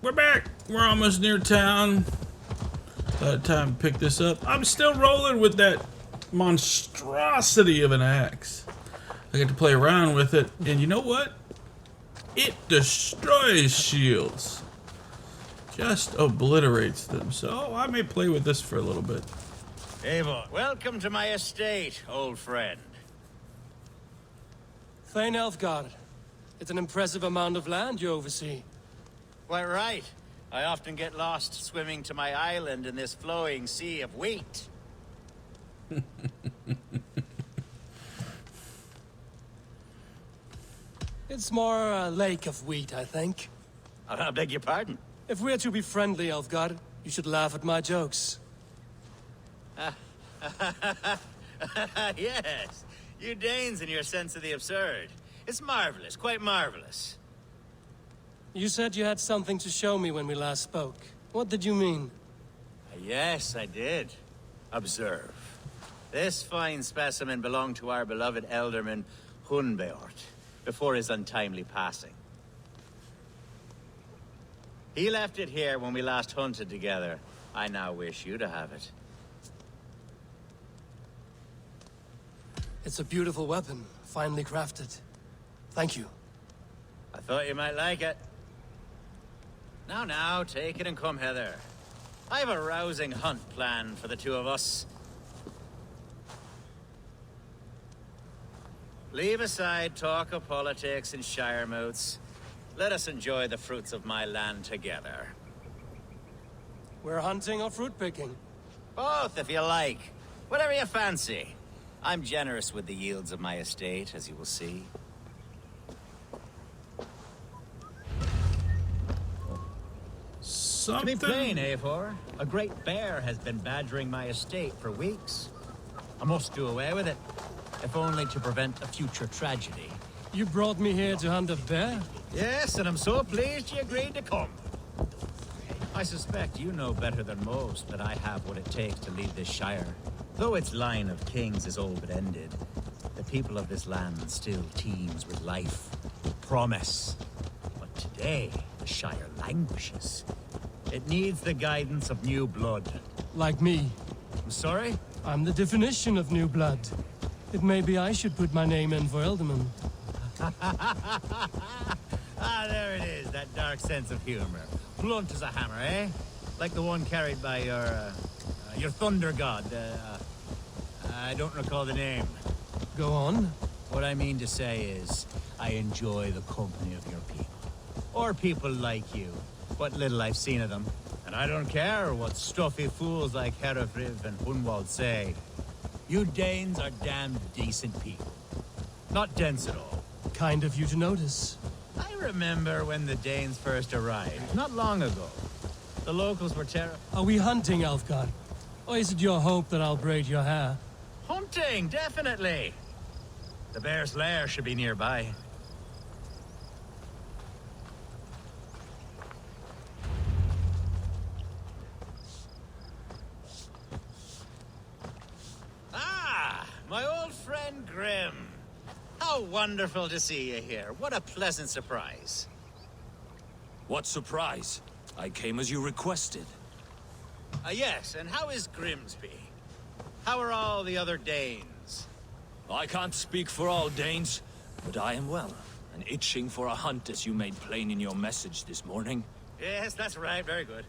We're back. We're almost near town. Time to pick this up. I'm still rolling with that monstrosity of an axe. I get to play around with it, and you know what? It destroys shields. Just obliterates them. So I may play with this for a little bit. Eivor, welcome to my estate, old friend. Thane Elfgard. It's an impressive amount of land you oversee. Quite right. I often get lost swimming to my island in this flowing sea of wheat. It's more a lake of wheat, I think. I beg your pardon? If we're to be friendly, Elfgard, you should laugh at my jokes. Yes, you Danes and your sense of the absurd. It's marvelous, quite marvelous. You said you had something to show me when we last spoke. What did you mean? Yes, I did. Observe. This fine specimen belonged to our beloved elderman, Hunbeort, before his untimely passing. He left it here when we last hunted together. I now wish you to have it. It's a beautiful weapon, finely crafted. Thank you. I thought you might like it. Now, take it and come hither. I have a rousing hunt planned for the two of us. Leave aside talk of politics and shire moats. Let us enjoy the fruits of my land together. We're hunting or fruit picking? Both, if you like. Whatever you fancy. I'm generous with the yields of my estate, as you will see. To be plain, Eivor, a great bear has been badgering my estate for weeks. I must do away with it, if only to prevent a future tragedy. You brought me here to hunt a bear? Yes, and I'm so pleased you agreed to come. I suspect you know better than most that I have what it takes to lead this shire. Though its line of kings is all but ended, the people of this land still teems with life, with promise. But today, the shire languishes. It needs the guidance of new blood. Like me. I'm sorry? I'm the definition of new blood. It may be I should put my name in for Elderman. Ah, there it is, that dark sense of humor. Blunt as a hammer, eh? Like the one carried by your thunder god. I don't recall the name. Go on. What I mean to say is, I enjoy the company of your people. Or people like you. What little I've seen of them. And I don't care what stuffy fools like Herefriv and Hunwald say. You Danes are damned decent people. Not dense at all. Kind of you to notice. I remember when the Danes first arrived, not long ago. The locals were terrible. Are we hunting, Alfgard? Or is it your hope that I'll braid your hair? Hunting, definitely. The bear's lair should be nearby. Ah, my old friend Grim. How wonderful to see you here. What a pleasant surprise. What surprise? I came as you requested. Yes, and how is Grimsby? How are all the other Danes? I can't speak for all Danes, but I am well, and itching for a hunt as you made plain in your message this morning. Yes, that's right. Very good.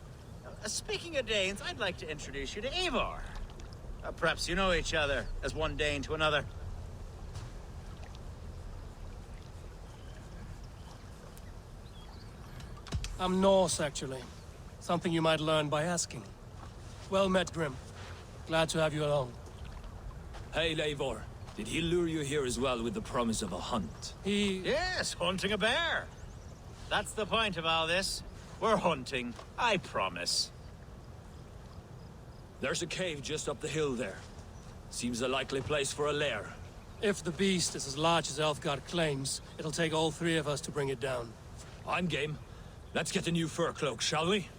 Speaking of Danes, I'd like to introduce you to Eivor. Perhaps you know each other as one Dane to another. I'm Norse, actually. Something you might learn by asking. Well met, Grim. Glad to have you along. Hey, Eivor. Did he lure you here as well with the promise of a hunt? Yes, hunting a bear. That's the point of all this. We're hunting, I promise. There's a cave just up the hill there. Seems a likely place for a lair. If the beast is as large as Elfgard claims, it'll take all three of us to bring it down. I'm game. Let's get a new fur cloak, shall we?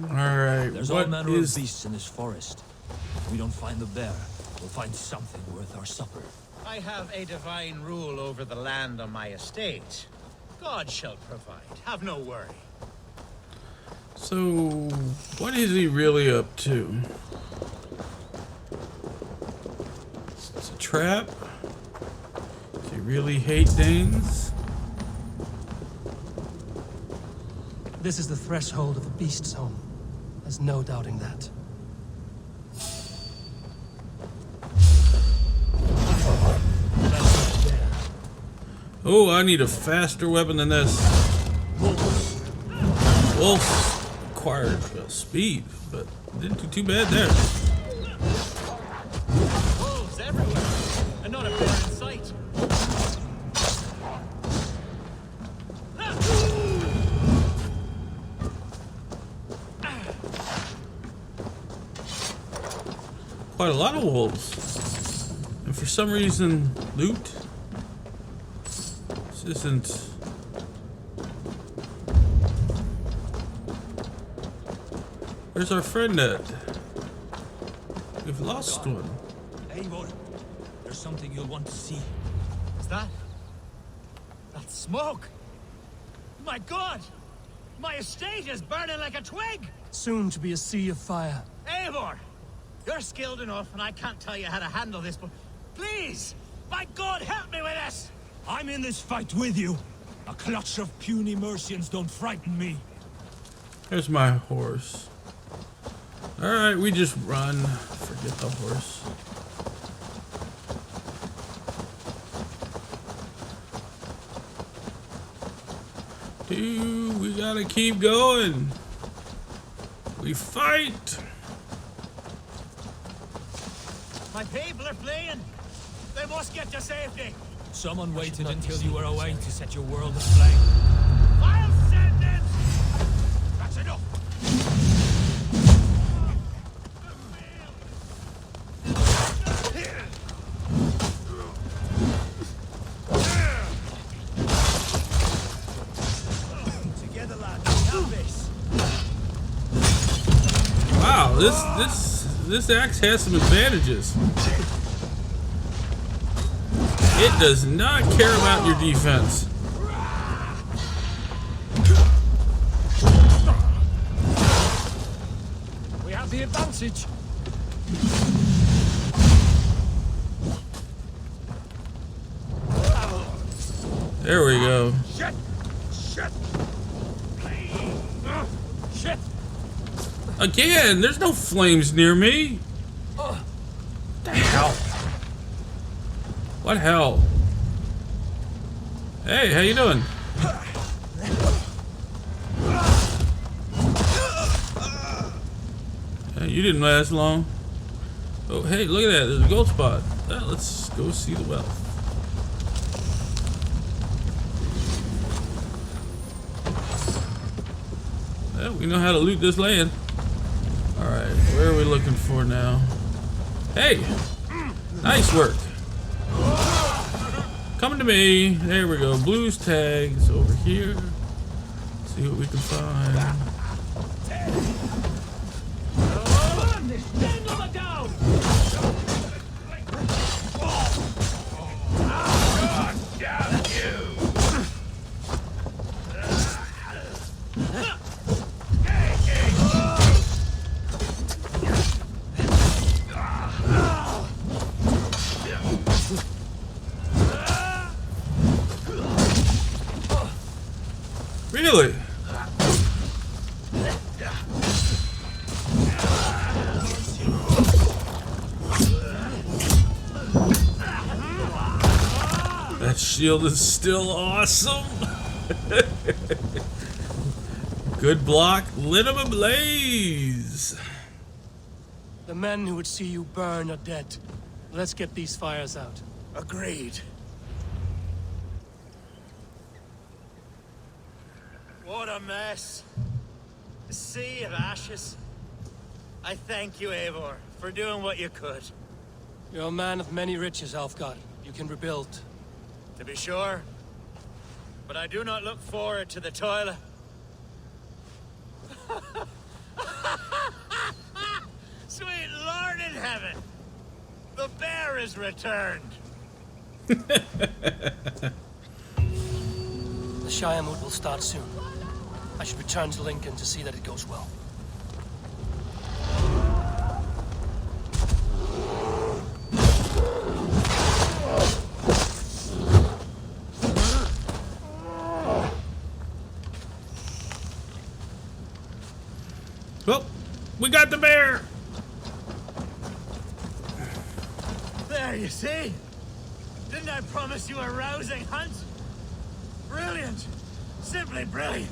Alright, There's all manner of beasts in this forest. If we don't find the bear, we'll find something worth our supper. I have a divine rule over the land on my estate. God shall provide. Have no worry. So, what is he really up to? It's a trap? Does he really hate Danes? This is the threshold of the beast's home. There's no doubting that. Oh, I need a faster weapon than this. Wolf acquired speed, but didn't do too bad there. Wolves everywhere, and not a bear in sight. Quite a lot of wolves. And for some reason, loot. This isn't. Where's our friend at? We've lost one. Eivor, there's something you'll want to see. Is that smoke? My God! My estate is burning like a twig! Soon to be a sea of fire. Eivor! You're skilled enough, and I can't tell you how to handle this, but please! By God, help me with this! I'm in this fight with you. A clutch of puny Mercians don't frighten me. There's my horse. Alright, we just run. Forget the horse. Dude, we gotta keep going. We fight. My people are fleeing! They must get to safety! Someone waited until you were away to set your world aflame. I'll send it! That's enough! Together, lad. Have this. Wow, this axe has some advantages. It does not care about your defense. We have the advantage. There we go. Shit! Shit! Shit! Again, there's no flames near me. The hell? What hell? Hey, how you doing? You didn't last long. Oh, hey, look at that. There's a gold spot. Let's go see the wealth. Well, we know how to loot this land. Alright, where are we looking for now? Hey! Nice work. Coming to me. There we go. Blues tags over here. See what we can find. Really? That shield is still awesome. Good block, lit him ablaze. The men who would see you burn are dead. Let's get these fires out. Agreed. What a mess. A sea of ashes. I thank you, Eivor, for doing what you could. You're a man of many riches, Alfgar. You can rebuild. To be sure. But I do not look forward to the toil. Sweet Lord in heaven! The bear is returned! The Shire moot will start soon. I should return to Lincoln to see that it goes well. Well, we got the bear. There, you see? Didn't I promise you a rousing hunt? Brilliant. Simply brilliant.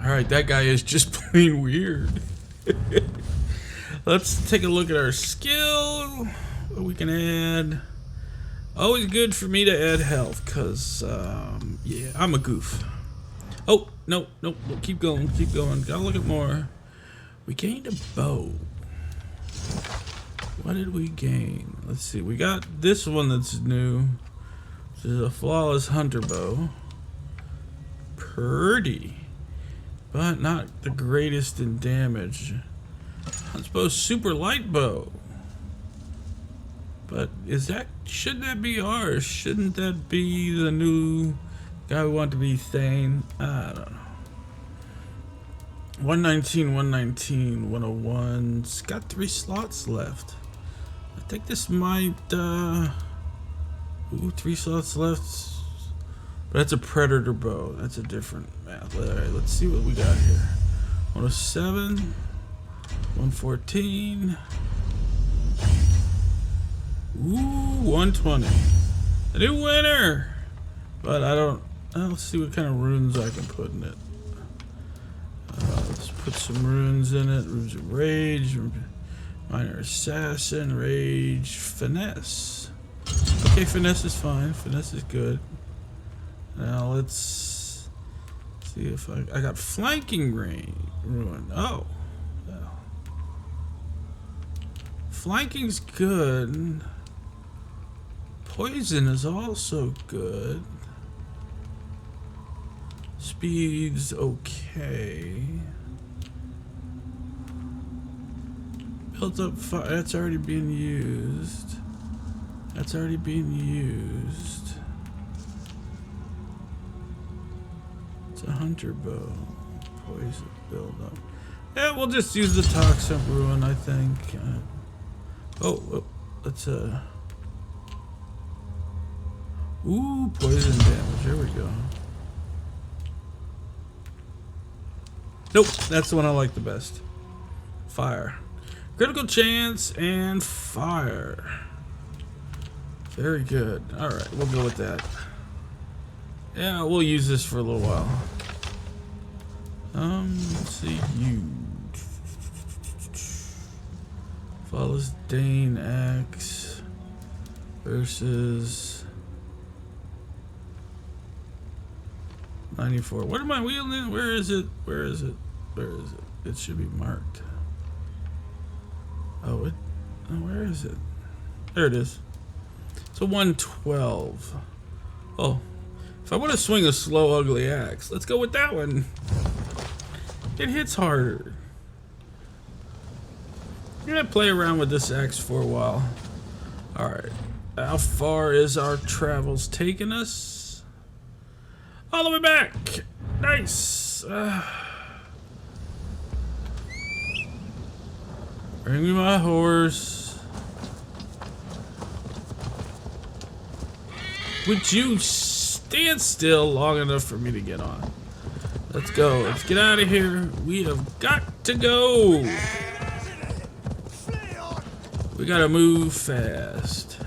Alright, that guy is just plain weird. Let's take a look at our skill. What we can add. Always good for me to add health, because, yeah, I'm a goof. Oh, no, keep going. Gotta look at more. We gained a bow. What did we gain? Let's see, we got this one that's new. This is a flawless hunter bow. Pretty. But not the greatest in damage. I suppose super light bow. But shouldn't that be ours? Shouldn't that be the new guy we want to be Thane? I don't know. 119, 101. It's got 3 slots left. I think this might, ooh, 3 slots left. But that's a predator bow. That's a different math. Alright, let's see what we got here. 107, 114. Ooh, 120. A new winner! But I'll see what kind of runes I can put in it. Let's put some runes in it. Runes of Rage, Minor Assassin, Rage, Finesse. Okay, Finesse is fine. Finesse is good. Now let's see if I got Flanking Ruin. Oh. Well. Flanking's good. Poison is also good. Speed's okay. Built up fire. That's already being used. That's already being used. It's a hunter bow. Poison build up. Yeah, we'll just use the Toxic Ruin, I think. Oh, let's ooh, poison damage. There we go. Nope, that's the one I like the best. Fire. Critical chance and fire. Very good. Alright, we'll go with that. Yeah, we'll use this for a little while. Let's see, you. Flawless Dane Axe versus 94. What am I wielding? Where is it? Where is it? Where is it? It should be marked. Oh, where is it? There it is. It's a 112. Oh, if I want to swing a slow, ugly axe, let's go with that one. It hits harder. I'm gonna play around with this axe for a while. Alright. How far is our travels taking us? All the way back! Nice! Bring me my horse. Would you stand still long enough for me to get on? Let's go. Let's get out of here. We have got to go. We gotta move fast.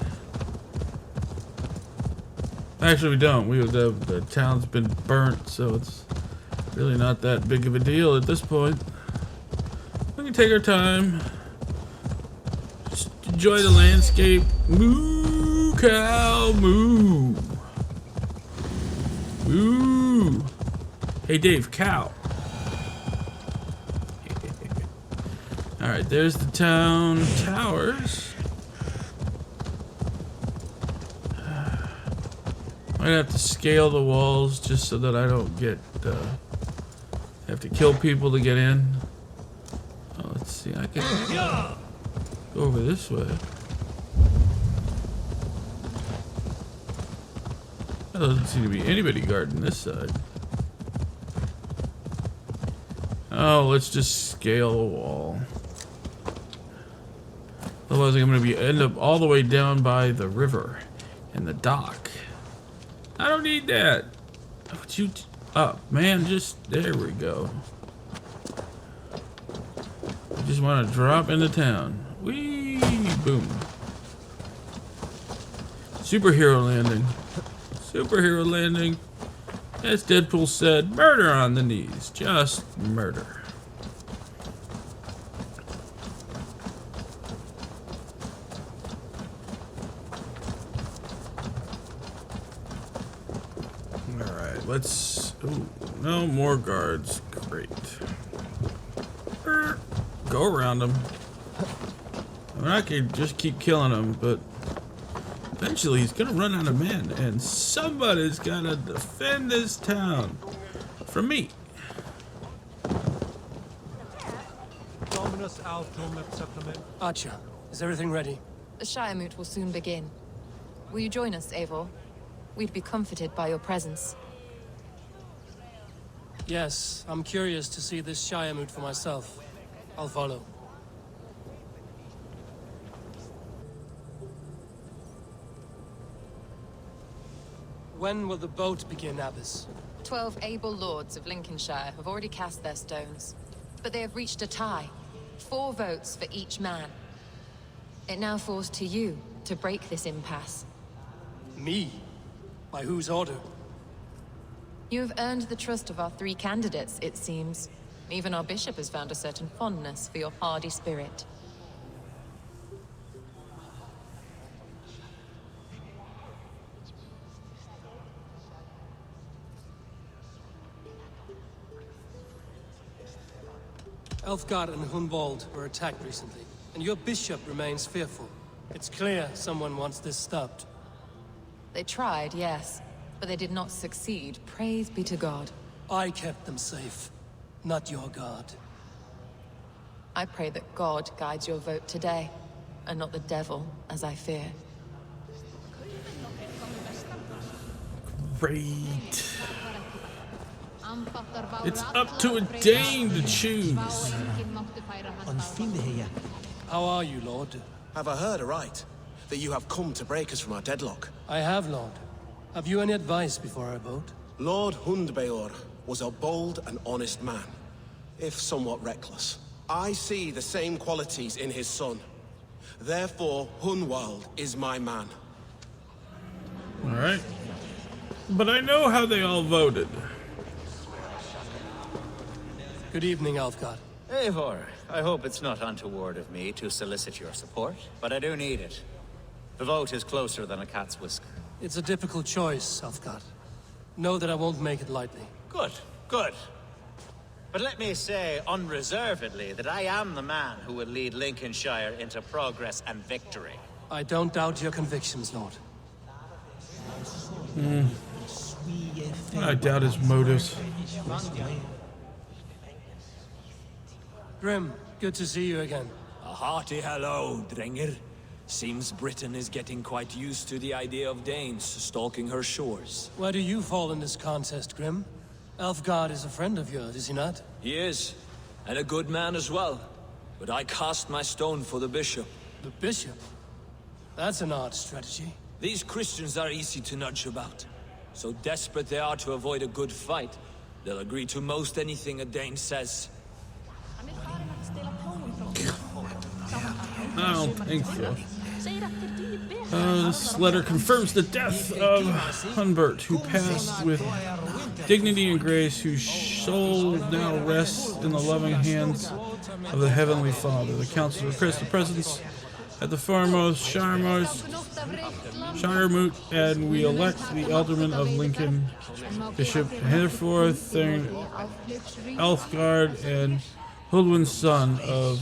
Actually, we don't. The town's been burnt, so it's really not that big of a deal at this point. We can take our time. Just enjoy the landscape. Moo, cow, moo. Moo. Hey, Dave, cow. Alright, there's the town towers. Might have to scale the walls just so that I don't get, have to kill people to get in. Oh, let's see, I can go over this way. There doesn't seem to be anybody guarding this side. Oh, let's just scale a wall. Otherwise, I'm going to end up all the way down by the river and the dock. I don't need that. What you up, man? Just there we go. I just want to drop into town. Whee! Boom. Superhero landing. Superhero landing. As Deadpool said, murder on the knees. Just murder. Alright, let's... Ooh, no more guards. Great. Go around them. I mean, I could just keep killing him, but eventually he's gonna run out of men, and somebody's gotta defend this town from me. Archer, is everything ready? The Shire Moot will soon begin. Will you join us, Eivor? We'd be comforted by your presence. Yes, I'm curious to see this Shire Moot for myself. I'll follow. When will the boat begin, Abbess? 12 able lords of Lincolnshire have already cast their stones, but they have reached a tie. 4 votes for each man. It now falls to you to break this impasse. Me? By whose order? You have earned the trust of our 3 candidates, it seems. Even our bishop has found a certain fondness for your hardy spirit. Elfgard and Hunwald were attacked recently, and your bishop remains fearful. It's clear someone wants this stopped. They tried, yes, but they did not succeed. Praise be to God. I kept them safe, not your god. I pray that God guides your vote today, and not the devil, as I fear. Great. It's up to a Dane to choose. How are you, Lord? Have I heard aright that you have come to break us from our deadlock? I have, Lord. Have you any advice before I vote? Lord Hundbeor was a bold and honest man, if somewhat reckless. I see the same qualities in his son. Therefore, Hunwald is my man. Alright. But I know how they all voted. Good evening, Alfgard. Eivor, I hope it's not untoward of me to solicit your support, but I do need it. The vote is closer than a cat's whisker. It's a difficult choice, Alfgard. Know that I won't make it lightly. Good, good. But let me say unreservedly that I am the man who will lead Lincolnshire into progress and victory. I don't doubt your convictions, Lord. I doubt his motives. Grim, good to see you again. A hearty hello, Drenger. Seems Britain is getting quite used to the idea of Danes stalking her shores. Where do you fall in this contest, Grim? Alfgard is a friend of yours, is he not? He is, and a good man as well. But I cast my stone for the bishop. The bishop? That's an odd strategy. These Christians are easy to nudge about. So desperate they are to avoid a good fight, they'll agree to most anything a Dane says. I don't think so. This letter confirms the death of Hunbert, who passed with dignity and grace, whose soul now rests in the loving hands of the Heavenly Father. The council requests the presence at the foremost Shire Moot, and we elect the Alderman of Lincoln, Bishop henceforth, Elfgard, and Hudwin's son of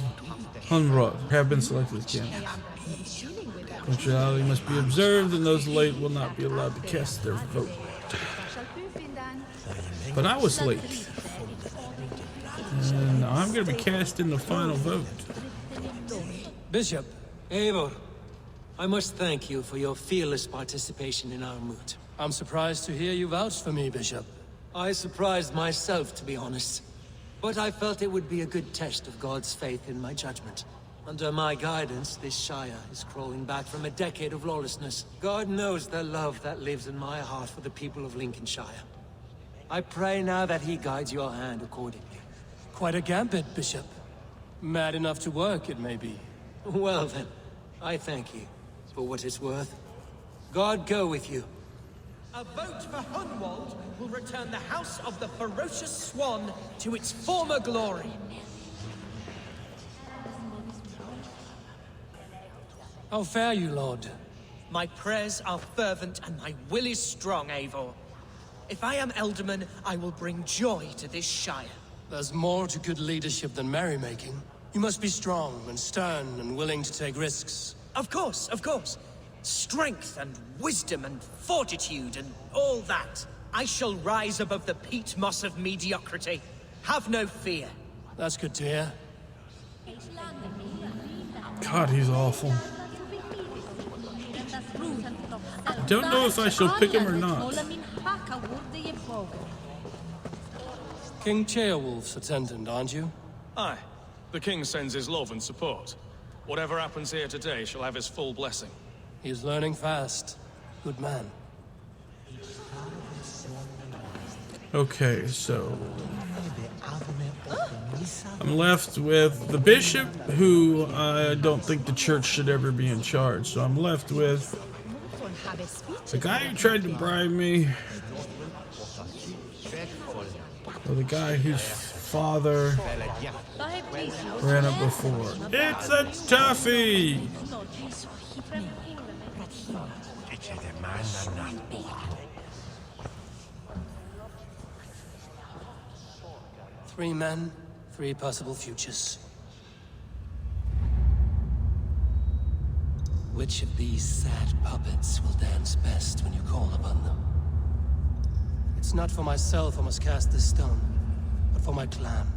Hunrod have been selected as candidates. Punctuality must be observed, and those late will not be allowed to cast their vote. But I was late, and I'm going to be casting the final vote. Bishop, Eivor, I must thank you for your fearless participation in our moot. I'm surprised to hear you vouch for me, Bishop. I surprised myself, to be honest. But I felt it would be a good test of God's faith in my judgment. Under my guidance, this Shire is crawling back from a decade of lawlessness. God knows the love that lives in my heart for the people of Lincolnshire. I pray now that he guides your hand accordingly. Quite a gambit, Bishop. Mad enough to work, it may be. Well then, I thank you, for what it's worth. God go with you. A vote for Hunwald will return the House of the Ferocious Swan to its former glory. How fare you, Lord? My prayers are fervent and my will is strong, Eivor. If I am Elderman, I will bring joy to this Shire. There's more to good leadership than merrymaking. You must be strong and stern and willing to take risks. Of course, of course. Strength and wisdom and fortitude and all that. I shall rise above the peat moss of mediocrity. Have no fear. That's good to hear. God, he's awful. I don't know if I shall pick him or not. King Ceolwulf's attendant, aren't you? Aye. The king sends his love and support. Whatever happens here today shall have his full blessing. He's learning fast. Good man. Okay, so I'm left with the bishop, who I don't think the church should ever be in charge. So I'm left with the guy who tried to bribe me, or the guy whose father ran up before. It's a toughie! Three men, three possible futures. Which of these sad puppets will dance best when you call upon them? It's not for myself I must cast this stone, but for my clan.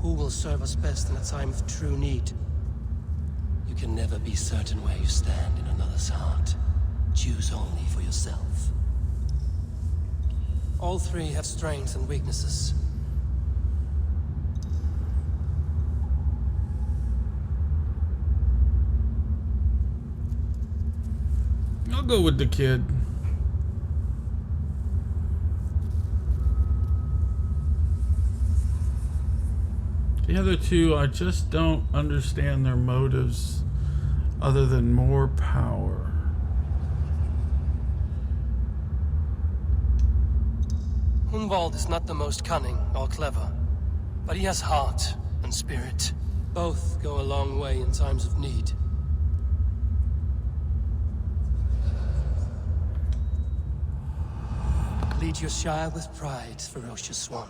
Who will serve us best in a time of true need? You can never be certain where you stand in another's heart. Choose only for yourself. All three have strengths and weaknesses. I'll go with the kid. The other two, I just don't understand their motives other than more power. Hunwald is not the most cunning or clever, but he has heart and spirit. Both go a long way in times of need. Lead your Shire with pride, ferocious swan.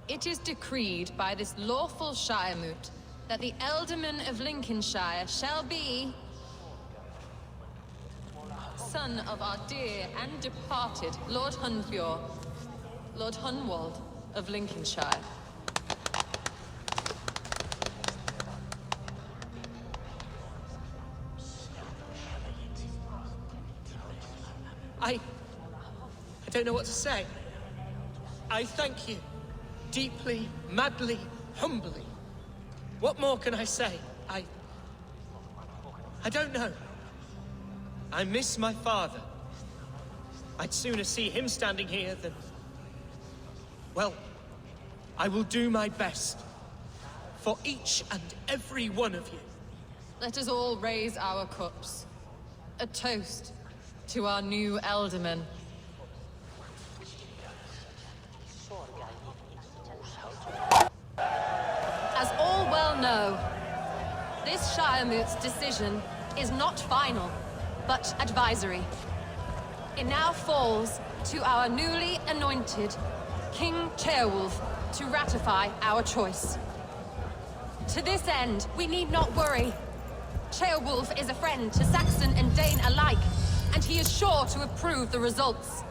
It is decreed by this lawful Shiremoot that the Ealdorman of Lincolnshire shall be son of our dear and departed Lord Hunfjord, Lord Hunwald of Lincolnshire. I don't know what to say. I thank you. Deeply, madly, humbly. What more can I say? I don't know. I miss my father. I'd sooner see him standing here than... Well, I will do my best. For each and every one of you. Let us all raise our cups. A toast to our new Ealdorman. As all well know, this Shiremoot's decision is not final, but advisory. It now falls to our newly anointed King Ceolwulf to ratify our choice. To this end, we need not worry. Ceolwulf is a friend to Saxon and Dane alike, and he is sure to approve the results.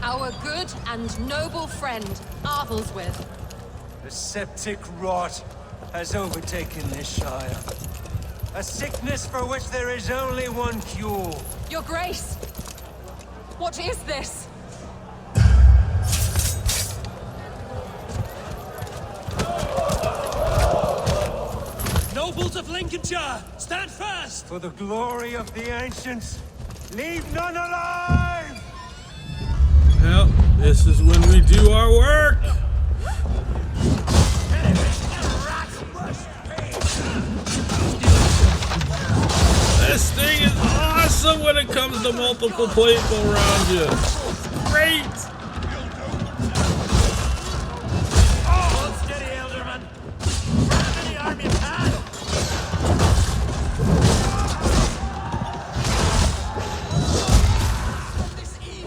Our good and noble friend, Arthelswith. The septic rot has overtaken this shire. A sickness for which there is only one cure. Your Grace! What is this? Nobles of Lincolnshire, stand fast! For the glory of the ancients, leave none alive! Well, this is when we do our work. This thing is awesome when it comes to multiple people around you. Great! Hold steady, Elderman. Grab any arm you can.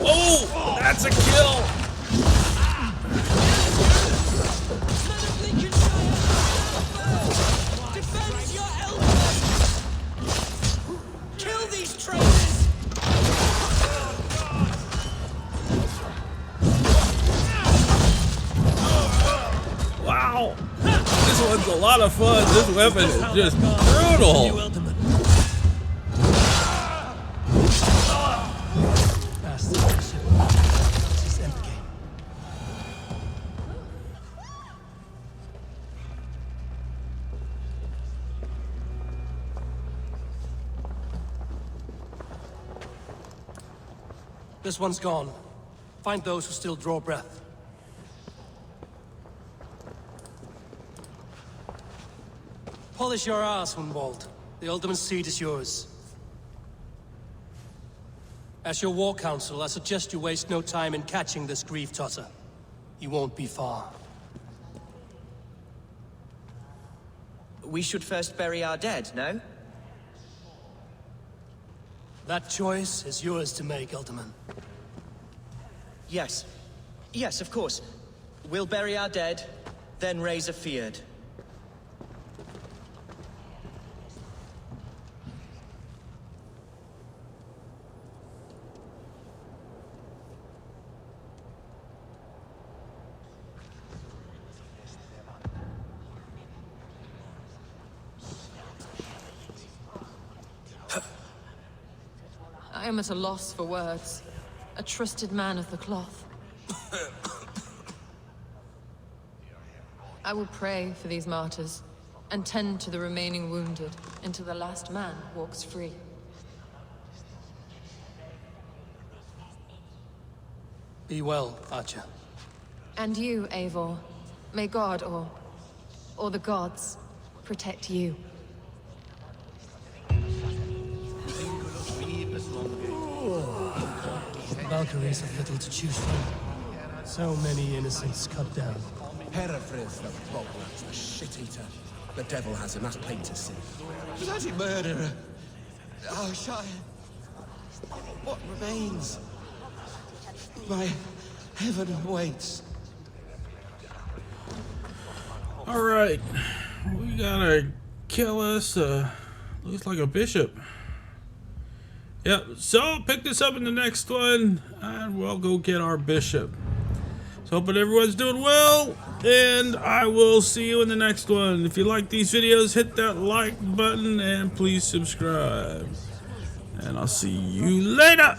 Oh, that's a kill. Defend your elders! Kill these traitors! Wow. This one's a lot of fun. This weapon is just brutal. This one's gone. Find those who still draw breath. Polish your ass, Hunwald. The Alderman's seat is yours. As your war council, I suggest you waste no time in catching this grief tosser. He won't be far. We should first bury our dead, no? That choice is yours to make, Alderman. Yes. Yes, of course. We'll bury our dead, then raise a feared. I am at a loss for words. A trusted man of the cloth. I will pray for these martyrs, and tend to the remaining wounded, until the last man walks free. Be well, Archer. And you, Eivor. May God, or the gods, protect you. Valkyries have little to choose from. So many innocents cut down. Herefrith the Boglands, the shit-eater. The devil has him, that's plain to see. Bloody murderer! Oh, Shire! What remains? My heaven waits. Alright. We gotta kill us, looks like a bishop. Yep, so I'll pick this up in the next one, and we'll go get our bishop. So hoping everyone's doing well, and I will see you in the next one. If you like these videos, hit that like button, and please subscribe. And I'll see you later!